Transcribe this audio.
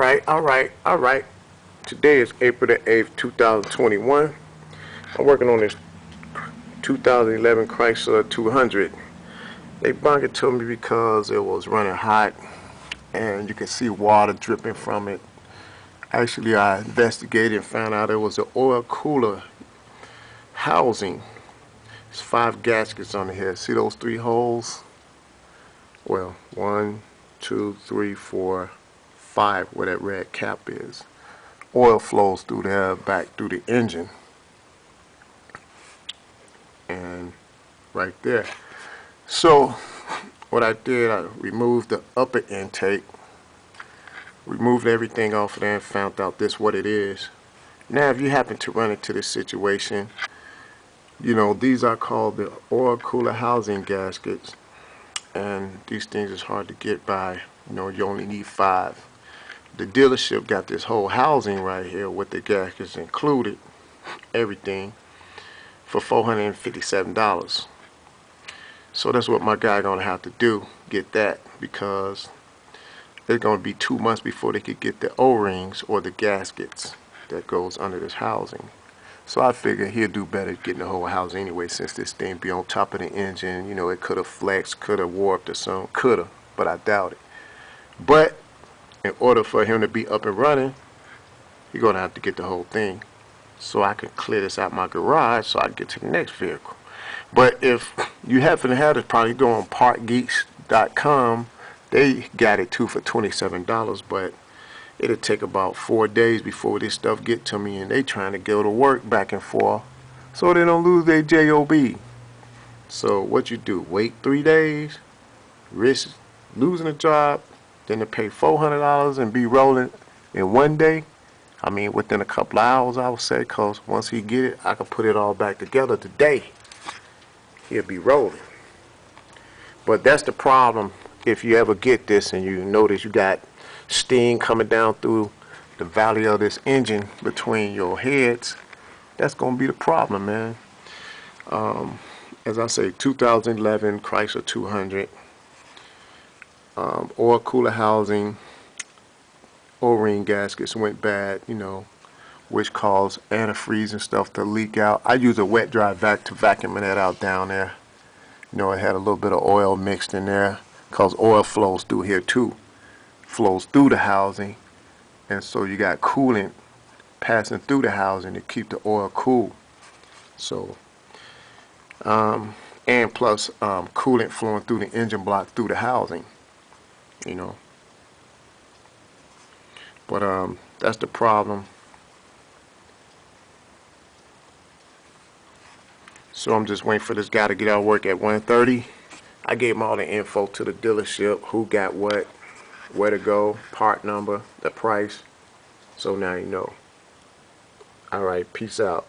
All right. Today is April the 8th, 2021. I'm working on this 2011 Chrysler 200. They bought it to me because it was running hot and you can see water dripping from it. Actually, I investigated and found out it was an oil cooler housing. There's 5 gaskets on here. See those 3 holes? Well, 1, 2, 3, 4, 5 where that red cap is. Oil flows through there back through the engine and right there. So what I did, I removed the upper intake, removed everything off of there, and found out this what it is. Now if you happen to run into this situation, you know, these are called the oil cooler housing gaskets, and these things is hard to get by. You know, you only need 5. The dealership got this whole housing right here with the gaskets included, everything, for $457. So that's what my guy gonna have to do, get that, because it's gonna be 2 months before they could get the O-rings or the gaskets that goes under this housing. So I figured he'll do better getting the whole house anyway, since this thing be on top of the engine. You know, it could have flexed, could have warped or something, could have, but I doubt it. But in order for him to be up and running, you're gonna have to get the whole thing, so I can clear this out my garage so I can get to the next vehicle. But if you happen to have this, probably go on partgeeks.com. They got it too for $27, but it'll take about 4 days before this stuff get to me, and they trying to go to work back and forth so they don't lose their job. So what you do, wait 3 days, risk losing a job, then to pay $400 and be rolling in 1 day? I mean, within a couple of hours, I would say, because once he get it, I can put it all back together today. He'll be rolling. But that's the problem. If you ever get this and you notice you got steam coming down through the valley of this engine between your heads, that's going to be the problem, man. As I say, 2011 Chrysler 200. Oil cooler housing, O-ring gaskets went bad, you know, which caused antifreeze and stuff to leak out. I use a wet dry vac to vacuum that out down there. You know, it had a little bit of oil mixed in there, because oil flows through here too, flows through the housing, and so you got coolant passing through the housing to keep the oil cool. So and plus coolant flowing through the engine block through the housing, you know. But that's the problem. So I'm just waiting for this guy to get out of work at 1:30. I gave him all the info to the dealership, who got what, where to go, part number, the price. So now you know. Alright, peace out.